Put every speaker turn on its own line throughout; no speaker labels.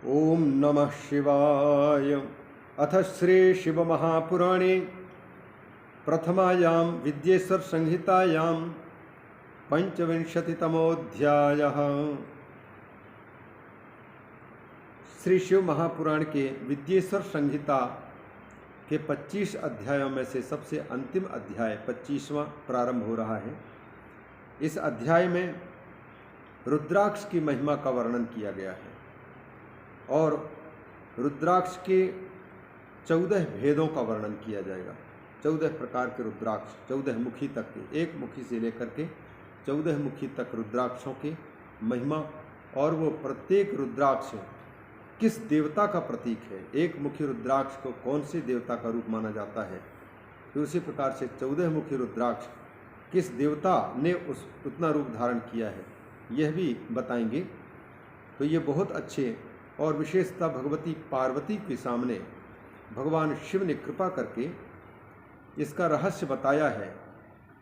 ओम नमः शिवाय। अथ श्री शिव महापुराणे प्रथमायां विद्येश्वर संहितायां पंचविंशतितमोऽध्यायः। श्री शिव महापुराण के विद्येश्वर संहिता के 25 अध्यायों में से सबसे अंतिम अध्याय 25वां प्रारंभ हो रहा है। इस अध्याय में रुद्राक्ष की महिमा का वर्णन किया गया है और रुद्राक्ष के 14 भेदों का वर्णन किया जाएगा। 14 प्रकार के रुद्राक्ष, 14 मुखी तक के, एक मुखी से लेकर के 14 मुखी तक रुद्राक्षों की महिमा और वो प्रत्येक रुद्राक्ष किस देवता का प्रतीक है। एक मुखी रुद्राक्ष को कौन से देवता का रूप माना जाता है, फिर उसी प्रकार से 14 मुखी रुद्राक्ष किस देवता ने उतना रूप धारण किया है, यह भी बताएंगे। तो ये बहुत अच्छे और विशेषतः भगवती पार्वती के सामने भगवान शिव ने कृपा करके इसका रहस्य बताया है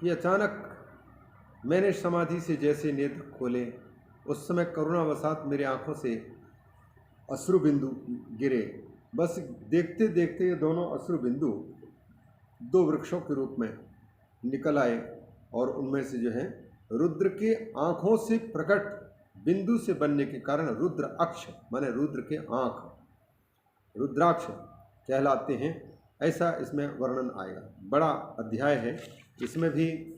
कि अचानक मैंने समाधि से जैसे नेत्र खोले, उस समय करुणावशात मेरे आँखों से अश्रु बिंदु गिरे। बस देखते देखते ये दोनों अश्रु बिंदु दो वृक्षों के रूप में निकल आए और उनमें से जो है रुद्र के आँखों से प्रकट बिंदु से बनने के कारण रुद्र अक्ष माने रुद्र के आँख रुद्राक्ष कहलाते हैं। ऐसा इसमें वर्णन आएगा। बड़ा अध्याय है इसमें भी।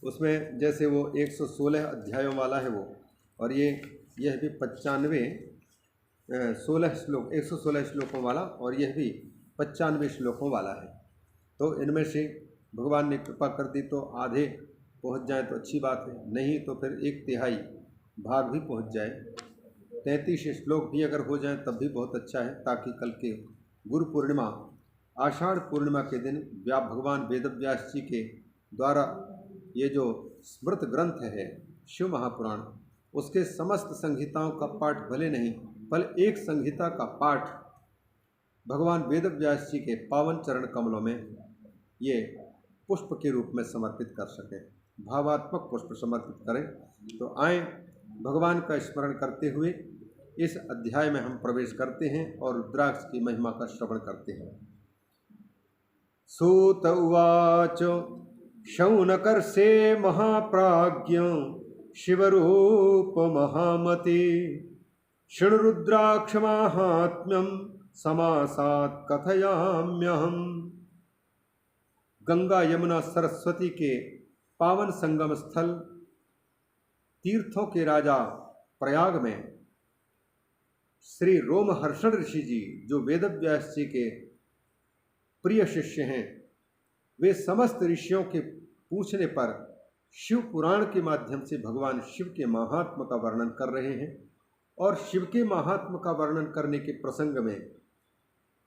उसमें जैसे वो 116 अध्यायों वाला है वो, और यह भी 116 श्लोकों वाला, और यह भी 95 श्लोकों वाला है। तो इनमें से भगवान ने कृपा कर दी तो आधे पहुंच जाए तो अच्छी बात है, नहीं तो फिर 1/3 भाग भी पहुंच जाए। 33 श्लोक भी अगर हो जाए तब भी बहुत अच्छा है, ताकि कल के गुरु पूर्णिमा आषाढ़ पूर्णिमा के दिन भगवान वेदव्यास जी के द्वारा ये जो स्मृत ग्रंथ है शिव महापुराण, उसके समस्त संहिताओं का पाठ भले नहीं पर एक संहिता का पाठ भगवान वेदव्यास जी के पावन चरण कमलों में ये पुष्प के रूप में समर्पित कर सकें, भावात्मक पुष्प समर्पित करें। तो आए भगवान का स्मरण करते हुए इस अध्याय में हम प्रवेश करते हैं और रुद्राक्ष की महिमा का श्रवण करते हैं। सूत उवाच शौनकर्षे महाप्राज्ञ शिवरूप महामते शृणु रुद्राक्ष माहात्म्यं समासात् कथयाम्यहम्। गंगा यमुना सरस्वती के पावन संगम स्थल तीर्थों के राजा प्रयाग में श्री रोमहर्षण ऋषि जी, जो वेदव्यास जी के प्रिय शिष्य हैं, वे समस्त ऋषियों के पूछने पर शिव पुराण के माध्यम से भगवान शिव के महात्म का वर्णन कर रहे हैं। और शिव के महात्म का वर्णन करने के प्रसंग में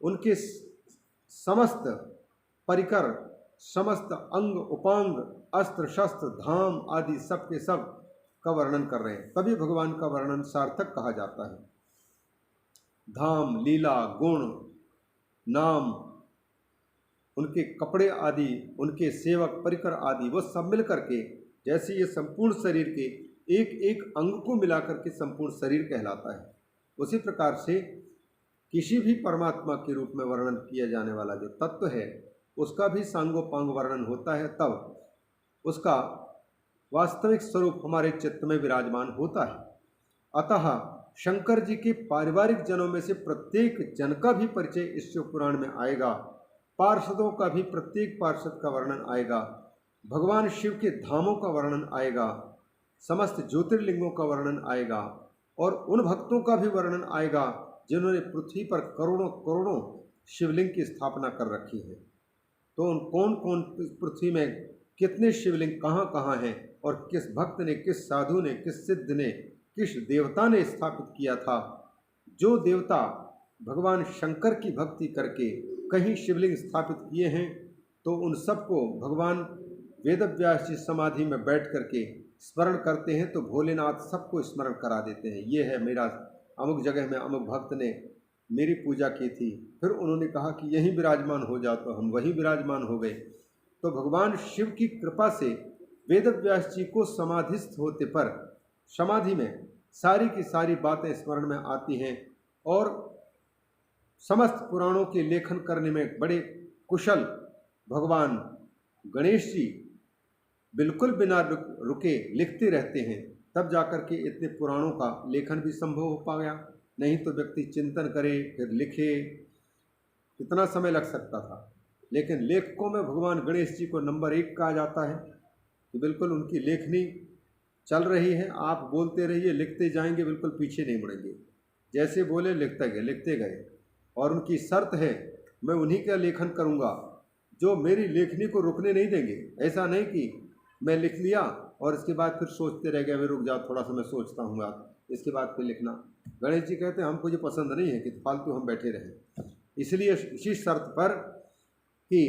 उनके समस्त परिकर, समस्त अंग उपांग, अस्त्र शस्त्र, धाम आदि सब के सब का वर्णन कर रहे हैं। तभी भगवान का वर्णन सार्थक कहा जाता है। धाम, लीला, गुण, नाम, उनके कपड़े आदि, उनके सेवक परिकर आदि, वो सब मिल करके जैसे ये संपूर्ण शरीर के एक एक अंग को मिलाकर के संपूर्ण शरीर कहलाता है, उसी प्रकार से किसी भी परमात्मा के रूप में वर्णन किया जाने वाला जो तत्व है उसका भी सांगोपांग वर्णन होता है, तब उसका वास्तविक स्वरूप हमारे चित्त में विराजमान होता है। अतः शंकर जी के पारिवारिक जनों में से प्रत्येक जन का भी परिचय इस शिव पुराण में आएगा। पार्षदों का भी प्रत्येक पार्षद का वर्णन आएगा। भगवान शिव के धामों का वर्णन आएगा, समस्त ज्योतिर्लिंगों का वर्णन आएगा, और उन भक्तों का भी वर्णन आएगा जिन्होंने पृथ्वी पर करोड़ों करोड़ों शिवलिंग की स्थापना कर रखी है। तो उन कौन कौन पृथ्वी में कितने शिवलिंग कहाँ कहाँ हैं, और किस भक्त ने, किस साधु ने, किस सिद्ध ने, किस देवता ने स्थापित किया था। जो देवता भगवान शंकर की भक्ति करके कहीं शिवलिंग स्थापित किए हैं, तो उन सबको भगवान वेदव्यास जी समाधि में बैठ करके स्मरण करते हैं, तो भोलेनाथ सबको स्मरण करा देते हैं। ये है मेरा अमुक जगह में अमुक भक्त ने मेरी पूजा की थी, फिर उन्होंने कहा कि यहीं विराजमान हो जाओ, तो हम वहीं विराजमान हो गए। तो भगवान शिव की कृपा से वेदव्यास जी को समाधिस्थ होते पर समाधि में सारी की सारी बातें स्मरण में आती हैं और समस्त पुराणों के लेखन करने में बड़े कुशल भगवान गणेश जी बिल्कुल बिना रुके लिखते रहते हैं, तब जाकर के इतने पुराणों का लेखन भी संभव हो पाया। नहीं तो व्यक्ति चिंतन करे फिर लिखे, कितना समय लग सकता था। लेकिन लेखकों में भगवान गणेश जी को नंबर 1 कहा जाता है कि बिल्कुल उनकी लेखनी चल रही है, आप बोलते रहिए, लिखते जाएंगे, बिल्कुल पीछे नहीं मुड़ेंगे। जैसे बोले लिखते गए। और उनकी शर्त है, मैं उन्हीं का लेखन करूँगा जो मेरी लेखनी को रुकने नहीं देंगे। ऐसा नहीं कि मैं लिख लिया और इसके बाद फिर सोचते रह गए, रुक जाओ थोड़ा सा मैं सोचता हूँ बात, इसके बाद फिर लिखना। गणेश जी कहते हैं हमको ये पसंद नहीं है कि फालतू हम बैठे रहें। इसलिए इसी शर्त पर कि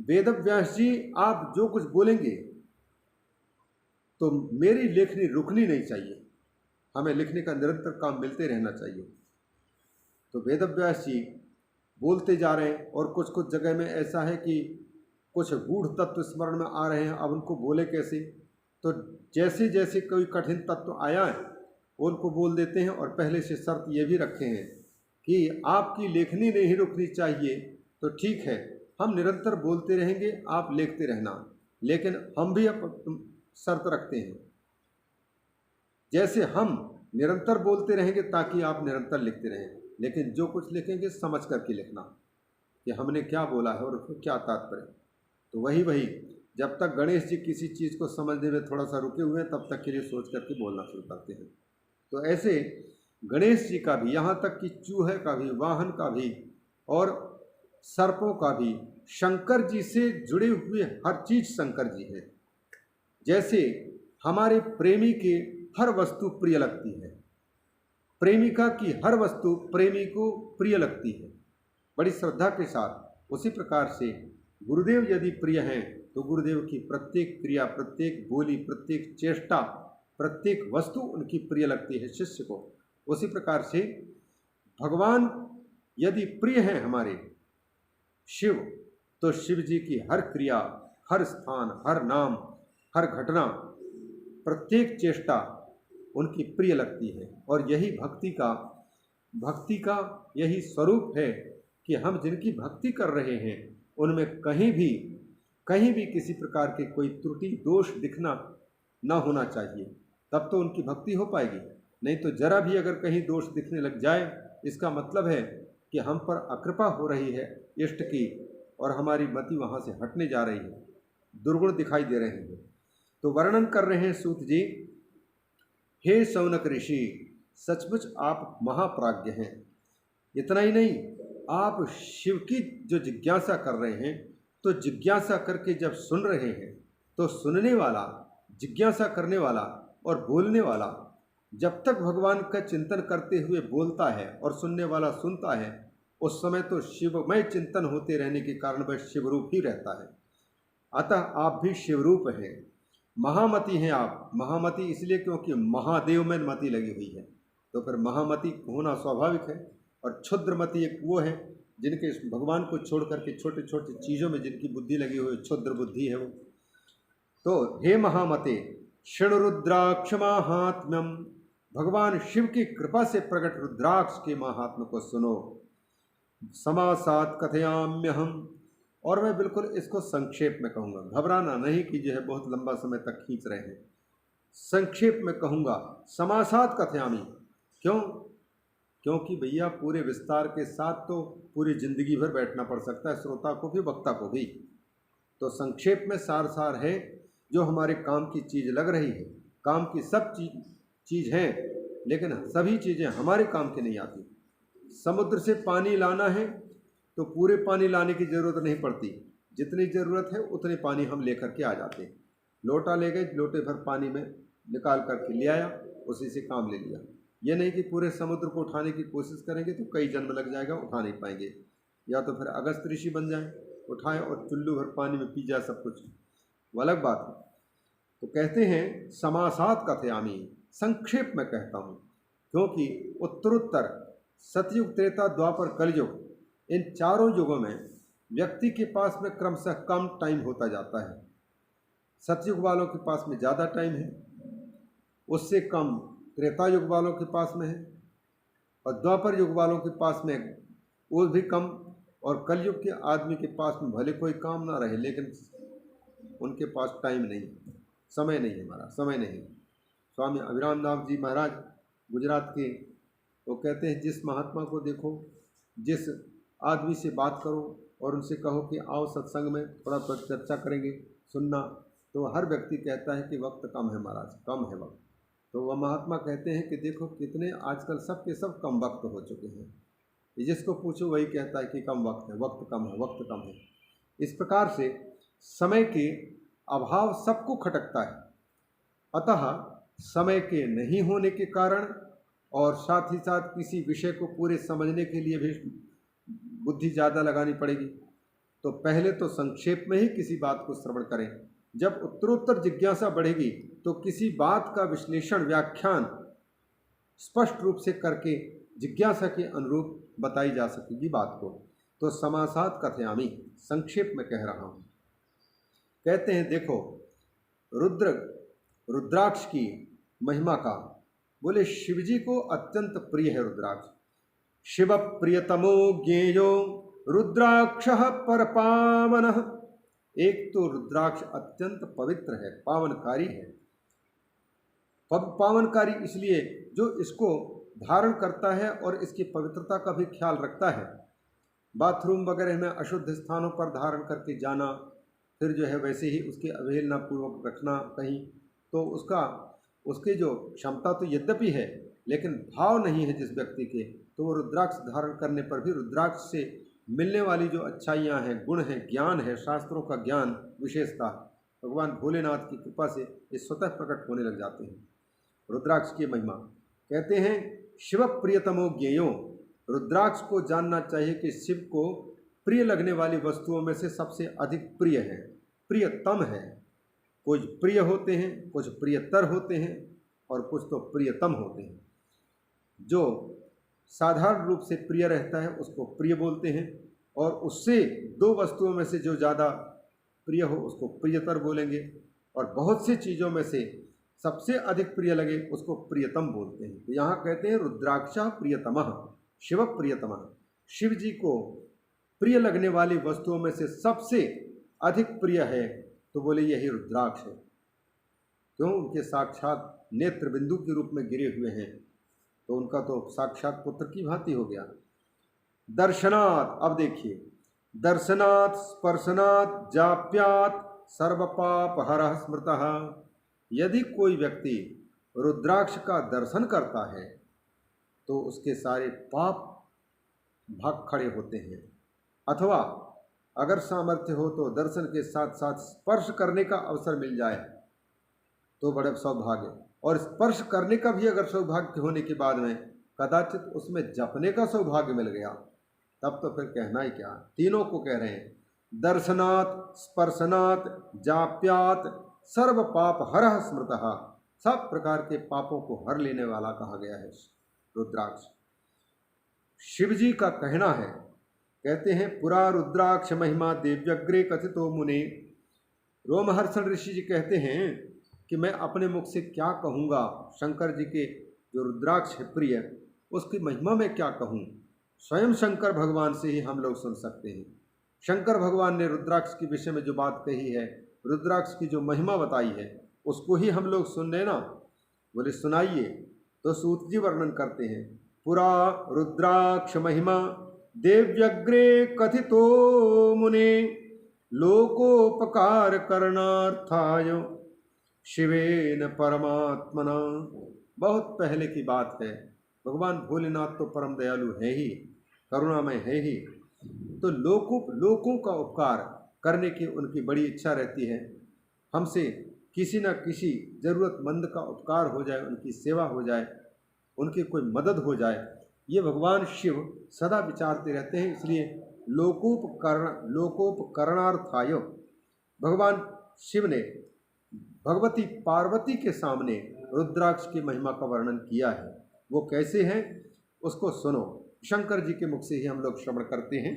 वेद व्यास जी आप जो कुछ बोलेंगे तो मेरी लेखनी रुकनी नहीं चाहिए, हमें लिखने का निरंतर काम मिलते रहना चाहिए। तो वेद व्यास जी बोलते जा रहे हैं और कुछ कुछ जगह में ऐसा है कि कुछ गूढ़ तत्व स्मरण में आ रहे हैं, अब उनको बोले कैसे। तो जैसे जैसे कोई कठिन तत्व आया है उनको बोल देते हैं और पहले से शर्त ये भी रखे हैं कि आपकी लेखनी नहीं रुकनी चाहिए। तो ठीक है, हम निरंतर बोलते रहेंगे, आप लिखते रहना, लेकिन हम भी अब शर्त रखते हैं, जैसे हम निरंतर बोलते रहेंगे ताकि आप निरंतर लिखते रहें, लेकिन जो कुछ लिखेंगे समझ करके लिखना कि हमने क्या बोला है और उसमें क्या तात्पर्य। तो वही जब तक गणेश जी किसी चीज़ को समझने में थोड़ा सा रुके हुए हैं तब तक के लिए सोच करके बोलना शुरू करते हैं। तो ऐसे गणेश जी का भी, यहाँ तक कि चूहे का भी, वाहन का भी और सर्पों का भी, शंकर जी से जुड़े हुए हर चीज़ शंकर जी है। जैसे हमारे प्रेमी के हर वस्तु प्रिय लगती है, प्रेमिका की हर वस्तु प्रेमी को प्रिय लगती है बड़ी श्रद्धा के साथ, उसी प्रकार से गुरुदेव यदि प्रिय हैं तो गुरुदेव की प्रत्येक क्रिया, प्रत्येक बोली, प्रत्येक चेष्टा, प्रत्येक वस्तु उनकी प्रिय लगती है शिष्य को। उसी प्रकार से भगवान यदि प्रिय हैं हमारे शिव, तो शिव जी की हर क्रिया, हर स्थान, हर नाम, हर घटना, प्रत्येक चेष्टा उनकी प्रिय लगती है। और यही भक्ति का यही स्वरूप है कि हम जिनकी भक्ति कर रहे हैं उनमें कहीं भी किसी प्रकार के कोई त्रुटि दोष दिखना ना होना चाहिए, तब तो उनकी भक्ति हो पाएगी। नहीं तो जरा भी अगर कहीं दोष दिखने लग जाए, इसका मतलब है कि हम पर अकृपा हो रही है इष्ट की और हमारी मति वहाँ से हटने जा रही है, दुर्गुण दिखाई दे रहे हैं। तो वर्णन कर रहे हैं सूत जी, हे शौनक ऋषि, सचमुच आप महाप्राज्ञ हैं। इतना ही नहीं, आप शिव की जो जिज्ञासा कर रहे हैं, तो जिज्ञासा करके जब सुन रहे हैं तो सुनने वाला, जिज्ञासा करने वाला और बोलने वाला जब तक भगवान का चिंतन करते हुए बोलता है और सुनने वाला सुनता है, उस समय तो शिवमय चिंतन होते रहने के कारण वह शिवरूप ही रहता है। अतः आप भी शिवरूप हैं, महामति हैं आप। महामति इसलिए क्योंकि महादेव में मति लगी हुई है, तो फिर महामति होना स्वाभाविक है। और क्षुद्रमति एक वो है जिनके भगवान को छोड़ करके छोटे छोटे चीज़ों में जिनकी बुद्धि लगी हुई, क्षुद्र बुद्धि है वो। तो हे महामते, शृणु रुद्राक्ष माहात्म्यम, भगवान शिव की कृपा से प्रकट रुद्राक्ष के महात्म्य को सुनो। समासात कथयाम्यहम, और मैं बिल्कुल इसको संक्षेप में कहूँगा, घबराना नहीं कि जो है बहुत लंबा समय तक खींच रहे हैं। संक्षेप में कहूँगा, समासात कथयामी। क्यों? क्योंकि भैया पूरे विस्तार के साथ तो पूरी जिंदगी भर बैठना पड़ सकता है, श्रोता को भी वक्ता को भी। तो संक्षेप में सार है, जो हमारे काम की चीज़ लग रही है। काम की सब चीज़ हैं, लेकिन सभी चीज़ें हमारे काम की नहीं आती। समुद्र से पानी लाना है तो पूरे पानी लाने की ज़रूरत नहीं पड़ती, जितनी ज़रूरत है उतने पानी हम लेकर के आ जाते हैं। लोटा ले गए, लोटे भर पानी में निकाल करके ले आया, उसी से काम ले लिया। ये नहीं कि पूरे समुद्र को उठाने की कोशिश करेंगे तो कई जन्म लग जाएगा, उठा नहीं पाएंगे। या तो फिर अगस्त ऋषि बन जाए, उठाएं और चुल्लू भर पानी में पी जाए सब कुछ, वो अलग बात है। तो कहते हैं समासात कथयामी, संक्षेप में कहता हूँ, क्योंकि उत्तरोत्तर सतयुग, त्रेता, द्वापर, कलयुग, इन चारों युगों में व्यक्ति के पास में क्रमशः कम टाइम होता जाता है। सतयुग वालों के पास में ज़्यादा टाइम है, उससे कम त्रेता युग वालों के पास में है, और द्वापर युग वालों के पास में वो भी कम, और कलयुग के आदमी के पास में भले कोई काम ना रहे लेकिन उनके पास टाइम नहीं, समय नहीं है, हमारा समय नहीं। स्वामी अभिराम दास जी महाराज गुजरात के, वो कहते हैं जिस महात्मा को देखो, जिस आदमी से बात करो और उनसे कहो कि आओ सत्संग में थोड़ा चर्चा करेंगे, सुनना, तो हर व्यक्ति कहता है कि वक्त कम है महाराज, कम है वक्त। तो वह महात्मा कहते हैं कि देखो कितने आजकल सब के सब कम वक्त हो चुके हैं, जिसको पूछो वही कहता है कि कम वक्त है, वक्त कम है, वक्त कम है। इस प्रकार से समय के अभाव सबको खटकता है। अतः समय के नहीं होने के कारण और साथ ही साथ किसी विषय को पूरे समझने के लिए भी बुद्धि ज़्यादा लगानी पड़ेगी। तो पहले तो संक्षेप में ही किसी बात को श्रवण करें, जब उत्तरोत्तर जिज्ञासा बढ़ेगी तो किसी बात का विश्लेषण, व्याख्यान स्पष्ट रूप से करके जिज्ञासा के अनुरूप बताई जा सकेगी बात को। तो समासात कथयामि, संक्षेप में कह रहा हूँ। कहते हैं देखो रुद्राक्ष की महिमा का, बोले शिवजी को अत्यंत प्रिय है रुद्राक्ष। शिव प्रियतमो ज्ञेयो रुद्राक्ष पर पावन। एक तो रुद्राक्ष अत्यंत पवित्र है, पावनकारी है। पावनकारी इसलिए जो इसको धारण करता है और इसकी पवित्रता का भी ख्याल रखता है। बाथरूम वगैरह में अशुद्ध स्थानों पर धारण करके जाना, फिर जो है वैसे ही उसकी अवहेलना पूर्वक रखना कहीं, तो उसकी जो क्षमता तो यद्यपि है लेकिन भाव नहीं है जिस व्यक्ति के, तो वो रुद्राक्ष धारण करने पर भी रुद्राक्ष से मिलने वाली जो अच्छाइयाँ हैं, गुण हैं, ज्ञान है, शास्त्रों का ज्ञान, विशेषता भगवान भोलेनाथ की कृपा से ये स्वतः प्रकट होने लग जाते हैं। रुद्राक्ष की महिमा कहते हैं शिव प्रियतमो ज्ञेयो। रुद्राक्ष को जानना चाहिए कि शिव को प्रिय लगने वाली वस्तुओं में से सबसे अधिक प्रिय है, प्रियतम है। कुछ प्रिय होते हैं, कुछ प्रियतर होते हैं और कुछ तो प्रियतम होते हैं। जो साधारण रूप से प्रिय रहता है उसको प्रिय बोलते हैं, और उससे दो वस्तुओं में से जो ज़्यादा प्रिय हो उसको प्रियतर बोलेंगे, और बहुत सी चीज़ों में से सबसे अधिक प्रिय लगे उसको प्रियतम बोलते हैं। तो यहाँ कहते हैं रुद्राक्ष प्रियतमः, शिव प्रियतमः। शिव जी को प्रिय लगने वाली वस्तुओं में से सबसे अधिक प्रिय है तो बोले यही रुद्राक्ष है। क्यों? उनके साक्षात नेत्र बिंदु के रूप में गिरे हुए हैं, तो उनका तो साक्षात पुत्र की भांति हो गया। दर्शनात्, अब देखिए, दर्शनात् स्पर्शनात् जाप्यात् सर्वपाप हरः स्मृतः। यदि कोई व्यक्ति रुद्राक्ष का दर्शन करता है तो उसके सारे पाप भाग खड़े होते हैं, अथवा अगर सामर्थ्य हो तो दर्शन के साथ साथ स्पर्श करने का अवसर मिल जाए तो बड़ा सौभाग्य, और स्पर्श करने का भी अगर सौभाग्य होने के बाद में कदाचित उसमें जपने का सौभाग्य मिल गया तब तो फिर कहना ही क्या। तीनों को कह रहे हैं, दर्शनात् स्पर्शनात् जाप्यात् सर्व पाप हरः स्मृतः। सब प्रकार के पापों को हर लेने वाला कहा गया है रुद्राक्ष। शिव जी का कहना है, कहते हैं पुरा रुद्राक्ष महिमा देव्यग्रे कथितो मुने। रोमहर्षण ऋषि जी कहते हैं कि मैं अपने मुख से क्या कहूँगा, शंकर जी के जो रुद्राक्ष है प्रिय, उसकी महिमा में क्या कहूँ। स्वयं शंकर भगवान से ही हम लोग सुन सकते हैं। शंकर भगवान ने रुद्राक्ष के विषय में जो बात कही है, रुद्राक्ष की जो महिमा बताई है, उसको ही हम लोग सुन लेना। बोले सुनाइए। तो सूत जी वर्णन करते हैं, पुरा रुद्राक्ष महिमा देव्यग्रे कथितो मुने लोकोपकार करणार्थाय शिवेन परमात्मना। बहुत पहले की बात है, भगवान भोलेनाथ तो परम दयालु है ही, करुणामय है ही, तो लोकों का उपकार करने की उनकी बड़ी इच्छा रहती है। हमसे किसी न किसी ज़रूरतमंद का उपकार हो जाए, उनकी सेवा हो जाए, उनकी कोई मदद हो जाए, ये भगवान शिव सदा विचारते रहते हैं। इसलिए लोकोपकरणार्थाय भगवान शिव ने भगवती पार्वती के सामने रुद्राक्ष की महिमा का वर्णन किया है। वो कैसे हैं उसको सुनो, शंकर जी के मुख से ही हम लोग श्रवण करते हैं।